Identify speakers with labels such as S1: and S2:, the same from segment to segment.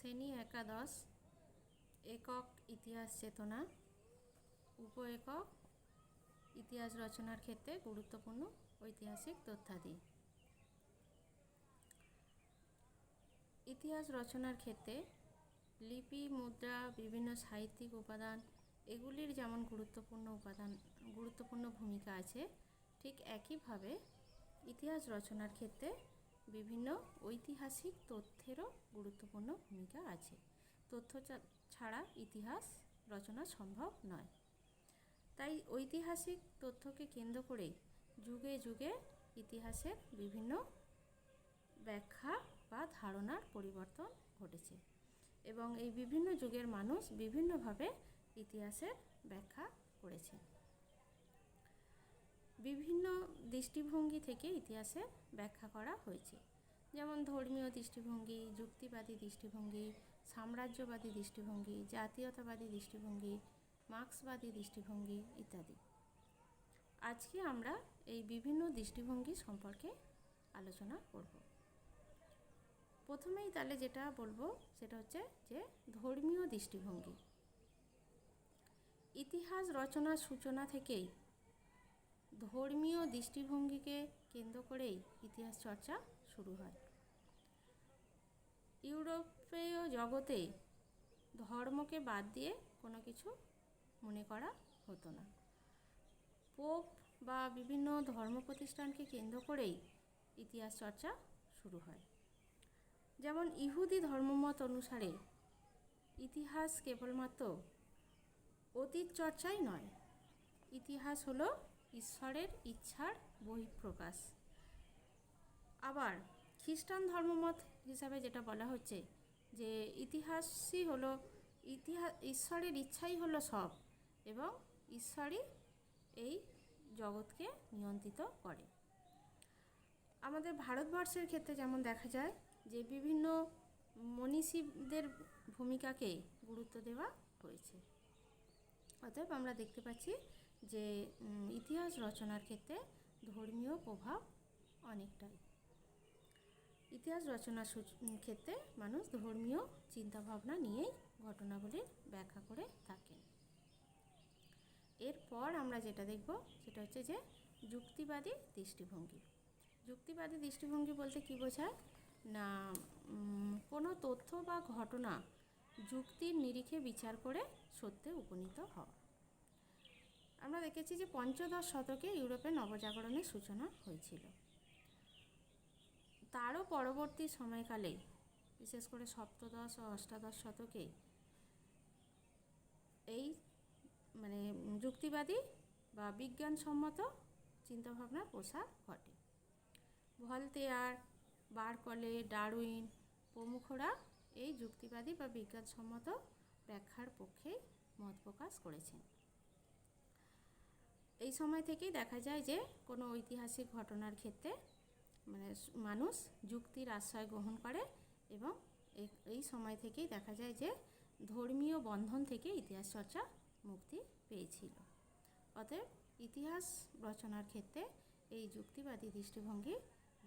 S1: শ্রেণী একাদশ একক ইতিহাস চেতনা উপ একক ইতিহাস রচনার ক্ষেত্রে গুরুত্বপূর্ণ ঐতিহাসিক তথ্যাদি। ইতিহাস রচনার ক্ষেত্রে লিপি, মুদ্রা, বিভিন্ন সাহিত্যিক উপাদান এগুলির যেমন গুরুত্বপূর্ণ ভূমিকা আছে, ঠিক একইভাবে ইতিহাস রচনার ক্ষেত্রে বিভিন্ন ঐতিহাসিক তথ্যেরও গুরুত্বপূর্ণ ভূমিকা আছে। তথ্য ছাড়া ইতিহাস রচনা সম্ভব নয়। তাই ঐতিহাসিক তথ্যকে কেন্দ্র করে যুগে যুগে ইতিহাসের বিভিন্ন ব্যাখ্যা বা ধারণার পরিবর্তন ঘটেছে এবং এই বিভিন্ন যুগের মানুষ বিভিন্নভাবে ইতিহাসের ব্যাখ্যা করেছে। বিভিন্ন দৃষ্টিভঙ্গি থেকে ইতিহাসের ব্যাখ্যা করা হয়েছে, যেমন ধর্মীয় দৃষ্টিভঙ্গি, যুক্তিবাদী দৃষ্টিভঙ্গি, সাম্রাজ্যবাদী দৃষ্টিভঙ্গি, জাতীয়তাবাদী দৃষ্টিভঙ্গি, মার্ক্সবাদী দৃষ্টিভঙ্গি ইত্যাদি। আজকে আমরা এই বিভিন্ন দৃষ্টিভঙ্গি সম্পর্কে আলোচনা করব। প্রথমেই তাহলে যেটা বলবো সেটা হচ্ছে যে ধর্মীয় দৃষ্টিভঙ্গি। ইতিহাস রচনার সূচনা থেকেই ধর্মীয় দৃষ্টিভঙ্গিকে কেন্দ্র করেই ইতিহাস চর্চা শুরু হয়। ইউরোপীয় জগতে ধর্মকে বাদ দিয়ে কোনো কিছু মনে করা হতো না। পোপ বা বিভিন্ন ধর্ম প্রতিষ্ঠানকে কেন্দ্র করেই ইতিহাস চর্চা শুরু হয়। যেমন ইহুদি ধর্মমত অনুসারে ইতিহাস কেবলমাত্র অতীত চর্চাই নয়, ইতিহাস হলো ঈশ্বরের ইচ্ছার বহিঃপ্রকাশ। আবার খ্রিস্টান ধর্মমত হিসাবে যেটা বলা হচ্ছে যে ঈশ্বরের ইচ্ছাই হলো সব এবং ঈশ্বরই এই জগৎকে নিয়ন্ত্রিত করে। আমাদের ভারতবর্ষের ক্ষেত্রে যেমন দেখা যায় যে বিভিন্ন মনীষীদের ভূমিকাকে গুরুত্ব দেওয়া হয়েছে। অতএব আমরা দেখতে পাচ্ছি যে ইতিহাস রচনার ক্ষেত্রে ধর্মীয় প্রভাব অনেকটাই। ইতিহাস রচনার ক্ষেত্রে মানুষ ধর্মীয় চিন্তাভাবনা নিয়েই ঘটনাগুলির ব্যাখ্যা করে থাকেন। এরপর আমরা যেটা দেখব সেটা হচ্ছে যে যুক্তিবাদী দৃষ্টিভঙ্গি। যুক্তিবাদী দৃষ্টিভঙ্গি বলতে কী বোঝায় না, কোনো তথ্য বা ঘটনা যুক্তির নিরিখে বিচার করে সত্যে উপনীত হওয়া। আমরা দেখেছি যে পঞ্চদশ শতকে ইউরোপে নবজাগরণের সূচনা হয়েছিল। তারও পরবর্তী সময়কালে বিশেষ করে সপ্তদশ ও অষ্টাদশ শতকে এই যুক্তিবাদী বা বিজ্ঞানসম্মত চিন্তাভাবনার প্রসার ঘটে। ভলতেয়ার, বারকলে, ডারউইন প্রমুখরা এই যুক্তিবাদী বা বিজ্ঞানসম্মত ব্যাখ্যার পক্ষে মত প্রকাশ করেছেন। এই সময় থেকেই দেখা যায় যে কোনো ঐতিহাসিক ঘটনার ক্ষেত্রে মানুষ যুক্তির আশ্রয় গ্রহণ করে এবং এই সময় থেকেই দেখা যায় যে ধর্মীয় বন্ধন থেকে ইতিহাস চর্চা মুক্তি পেয়েছিল। অতএব ইতিহাস রচনার ক্ষেত্রে এই যুক্তিবাদী দৃষ্টিভঙ্গি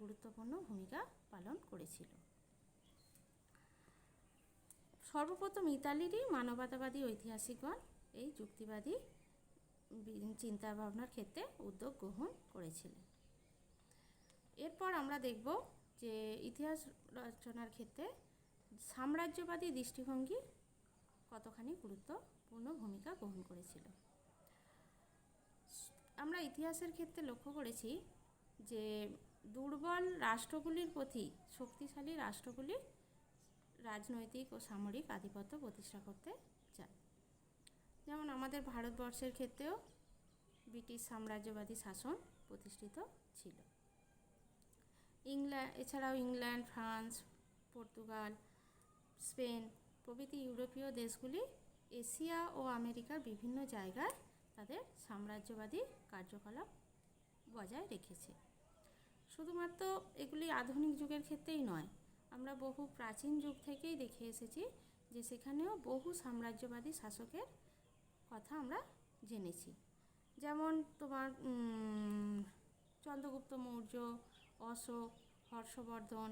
S1: গুরুত্বপূর্ণ ভূমিকা পালন করেছিল। সর্বপ্রথম ইতালিরই মানবতাবাদী ঐতিহাসিকগণ এই যুক্তিবাদী চিন্তাভাবনার ক্ষেত্রে উদ্যোগ গ্রহণ করেছিলেন। এরপর আমরা দেখব যে ইতিহাস রচনার ক্ষেত্রে সাম্রাজ্যবাদী দৃষ্টিভঙ্গি কতখানি গুরুত্বপূর্ণ ভূমিকা গ্রহণ করেছিল। আমরা ইতিহাসের ক্ষেত্রে লক্ষ্য করেছি যে দুর্বল রাষ্ট্রগুলির প্রতি শক্তিশালী রাষ্ট্রগুলি রাজনৈতিক ও সামরিক আধিপত্য প্রতিষ্ঠা করতে চায়। যেমন আমাদের ভারতবর্ষের ক্ষেত্রেও ব্রিটিশ সাম্রাজ্যবাদী শাসন প্রতিষ্ঠিত ছিল। এছাড়াও ইংল্যান্ড, ফ্রান্স, পর্তুগাল, স্পেন প্রভৃতি ইউরোপীয় দেশগুলি এশিয়া ও আমেরিকার বিভিন্ন জায়গায় তাদের সাম্রাজ্যবাদী কার্যকলাপ বজায় রেখেছে। শুধুমাত্র এগুলি আধুনিক যুগের ক্ষেত্রেই নয়, আমরা বহু প্রাচীন যুগ থেকেই দেখে এসেছি যে সেখানেও বহু সাম্রাজ্যবাদী শাসকের কথা আমরা জেনেছি। যেমন তোমার চন্দ্রগুপ্ত মৌর্য, অশোক, হর্ষবর্ধন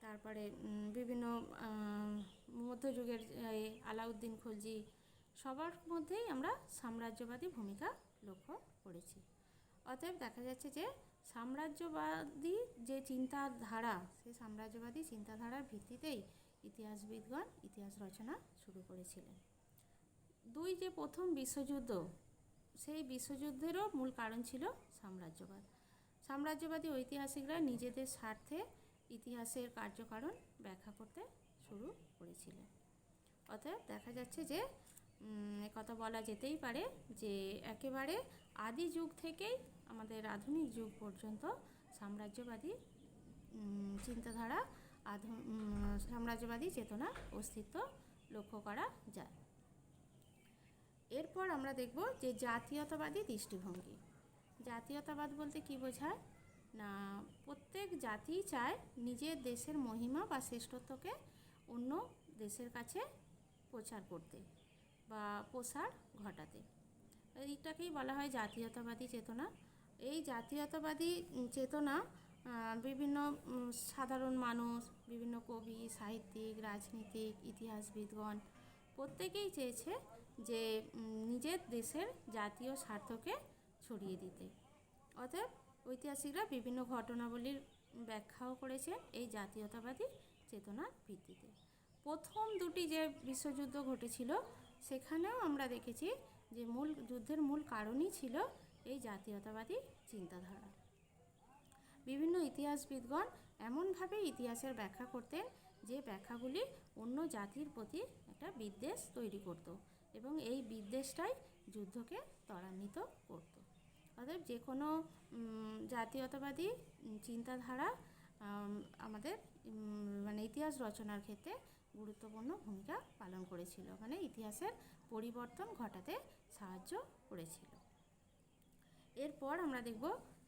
S1: তারপরে বিভিন্ন মধ্যযুগের আলাউদ্দিন খলজি, সবার মধ্যেই আমরা সাম্রাজ্যবাদী ভূমিকা লক্ষ্য করেছি। অতএব দেখা যাচ্ছে যে সাম্রাজ্যবাদী যে চিন্তাধারা, সেই সাম্রাজ্যবাদী চিন্তাধারার ভিত্তিতেই ইতিহাসবিদগণ ইতিহাস রচনা শুরু করেছিলেন। যে প্রথম বিশ্বযুদ্ধ, সেই বিশ্বযুদ্ধেরও মূল কারণ ছিল সাম্রাজ্যবাদ। সাম্রাজ্যবাদী ঐতিহাসিকরা নিজেদের স্বার্থে ইতিহাসের কার্যকারণ ব্যাখ্যা করতে শুরু করেছিলেন। অতএব দেখা যাচ্ছে যে একথা বলা যেতেই পারে যে একেবারে আদি যুগ থেকেই আমাদের আধুনিক যুগ পর্যন্ত সাম্রাজ্যবাদী চিন্তাধারা, সাম্রাজ্যবাদী চেতনার অস্তিত্ব লক্ষ্য করা যায়। এরপর আমরা দেখব যে জাতীয়তাবাদী দৃষ্টিভঙ্গি। জাতীয়তাবাদ বলতে কী বোঝায় না, প্রত্যেক জাতি চায় নিজের দেশের মহিমা বা শ্রেষ্ঠত্বকে অন্য দেশের কাছে প্রচার করতে বা প্রসার ঘটাতে। এইটাকেই বলা হয় জাতীয়তাবাদী চেতনা। এই জাতীয়তাবাদী চেতনা বিভিন্ন সাধারণ মানুষ, বিভিন্ন কবি, সাহিত্যিক, রাজনীতিক, ইতিহাসবিদগণ প্রত্যেকেই চেয়েছে যে নিজের দেশের জাতীয় স্বার্থকে ছড়িয়ে দিতে। অতএব ঐতিহাসিকরা বিভিন্ন ঘটনাবলীর ব্যাখ্যাও করেছে এই জাতীয়তাবাদী চেতনার ভিত্তিতে। প্রথম দুটি যে বিশ্বযুদ্ধ ঘটেছিল, সেখানেও আমরা দেখেছি যে যুদ্ধের মূল কারণই ছিল এই জাতীয়তাবাদী চিন্তাধারা। বিভিন্ন ইতিহাসবিদগণ এমনভাবে ইতিহাসের ব্যাখ্যা করতেন যে ব্যাখ্যাগুলি অন্য জাতির প্রতি একটা বিদ্বেষ তৈরি করত এবং এই বিদ্বেষটাই যুদ্ধকে ত্বরান্বিত করত। অতএব যে কোনো জাতীয়তাবাদী চিন্তাধারা আমাদের ইতিহাস রচনার ক্ষেত্রে গুরুত্বপূর্ণ ভূমিকা পালন করেছিল, ইতিহাসের পরিবর্তন ঘটাতে সাহায্য করেছিল। এরপর আমরা দেখব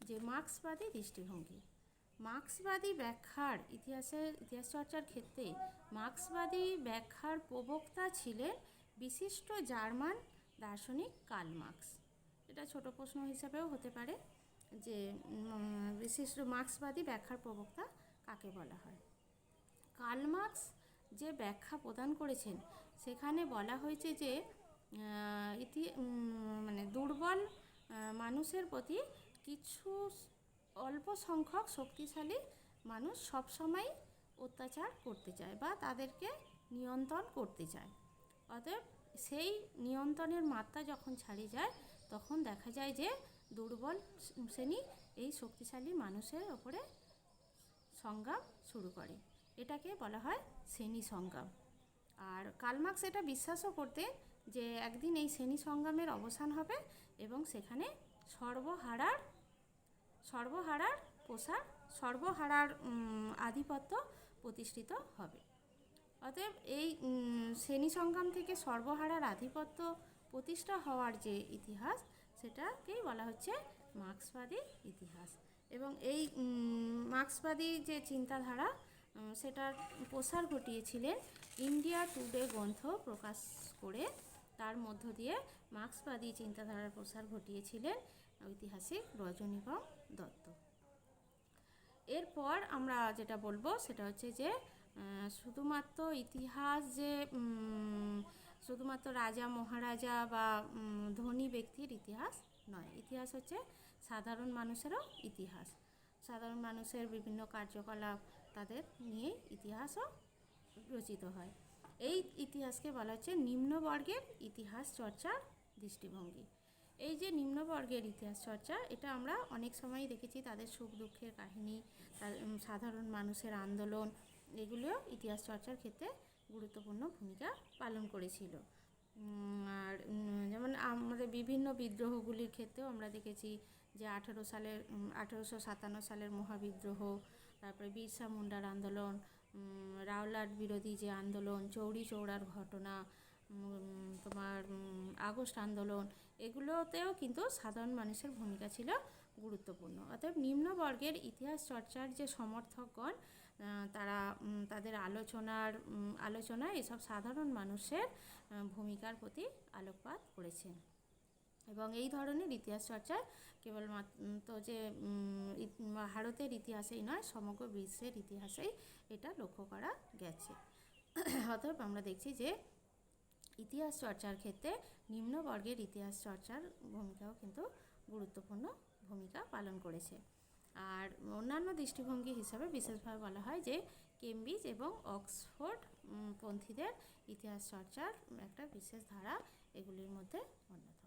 S1: যে মার্ক্সবাদী দৃষ্টিভঙ্গি। মার্ক্সবাদী ব্যাখ্যার ইতিহাস চর্চার ক্ষেত্রে মার্ক্সবাদী ব্যাখ্যার প্রবক্তা ছিলেন বিশিষ্ট জার্মান দার্শনিক কার্ল মার্ক্স। এটা ছোট প্রশ্ন হিসাবেও হতে পারে যে বিশিষ্ট মার্ক্সবাদী ব্যাখ্যার প্রবক্তা কাকে বলা হয়। কার্ল মার্ক্স যে ব্যাখ্যা প্রদান করেছেন, সেখানে বলা হয়েছে যে দুর্বল মানুষের প্রতি কিছু অল্প সংখ্যক শক্তিশালী মানুষ সবসময় অত্যাচার করতে চায় বা তাদেরকে নিয়ন্ত্রণ করতে চায়। অতএব সেই নিয়ন্ত্রণের মাত্রা যখন ছাড়িয়ে যায়, তখন দেখা যায় যে দুর্বল শ্রেণী এই শক্তিশালী মানুষের ওপরে সংগ্রাম শুরু করে। এটাকে বলা হয় শ্রেণী সংগ্রাম। আর কার্ল মার্ক্স এটা বিশ্বাসও করতেন যে একদিন এই শ্রেণী সংগ্রামের অবসান হবে এবং সেখানে সর্বহারার আধিপত্য প্রতিষ্ঠিত হবে। অতএব এই শ্রেণী সংগ্রাম থেকে সর্বহারার আধিপত্য প্রতিষ্ঠা হওয়ার যে ইতিহাস, সেটাকেই বলা হচ্ছে মার্ক্সবাদী ইতিহাস। এবং এই মার্ক্সবাদী যে চিন্তাধারা, সেটার প্রসার ঘটিয়েছিলেন ইন্ডিয়া টুডে গ্রন্থ প্রকাশ করে। তার মধ্য দিয়ে মার্ক্সবাদী চিন্তাধারার প্রসার ঘটিয়েছিলেন ঐতিহাসিক রজনীকান্ত দত্ত। এরপর আমরা যেটা বলবো সেটা হচ্ছে যে শুধুমাত্র ইতিহাস যে শুধুমাত্র রাজা মহারাজা বা ধনী ব্যক্তির ইতিহাস নয়। ইতিহাস হচ্ছে সাধারণ মানুষেরও ইতিহাস। সাধারণ মানুষের বিভিন্ন কার্যকলাপ, তাদের নিয়ে ইতিহাসও রচিত হয়। এই ইতিহাসকে বলা হচ্ছে নিম্নবর্গের ইতিহাস চর্চার দৃষ্টিভঙ্গি। এই যে নিম্নবর্গের ইতিহাস চর্চা, এটা আমরা অনেক সময়ই দেখেছি। তাদের সুখ দুঃখের কাহিনী, সাধারণ মানুষের আন্দোলন, এগুলিও ইতিহাস চর্চার ক্ষেত্রে গুরুত্বপূর্ণ ভূমিকা পালন করেছিল। আর যেমন আমাদের বিভিন্ন বিদ্রোহগুলির ক্ষেত্রেও আমরা দেখেছি যে 1857 সালের মহাবিদ্রোহ, তারপরে বিরসা মুন্ডার আন্দোলন, রাওলাট বিরোধী যে আন্দোলন, চৌরি চৌরার ঘটনা, আগস্ট আন্দোলন, এগুলোতেও কিন্তু সাধারণ মানুষের ভূমিকা ছিল গুরুত্বপূর্ণ। অতএব নিম্নবর্গের ইতিহাস চর্চার যে সমর্থকগণ, তারা তাদের আলোচনায় এসব সাধারণ মানুষের ভূমিকার প্রতি আলোকপাত করেছেন। এবং এই ধরনের ইতিহাস চর্চায় কেবলমাত্র যে ভারতের ইতিহাসেই নয়, সমগ্র বিশ্বের ইতিহাসেই এটা লক্ষ্য করা গেছে। অতএব আমরা দেখছি যে ইতিহাস চর্চার ক্ষেত্রে নিম্নবর্গের ইতিহাস চর্চার ভূমিকাও কিন্তু গুরুত্বপূর্ণ ভূমিকা পালন করেছে। আর অন্যান্য দৃষ্টিভঙ্গি হিসাবে বিশেষভাবে বলা হয় যে কেমব্রিজ এবং অক্সফোর্ড পন্থীদের ইতিহাস চর্চার একটা বিশেষ ধারা এগুলির মধ্যে অন্যতম।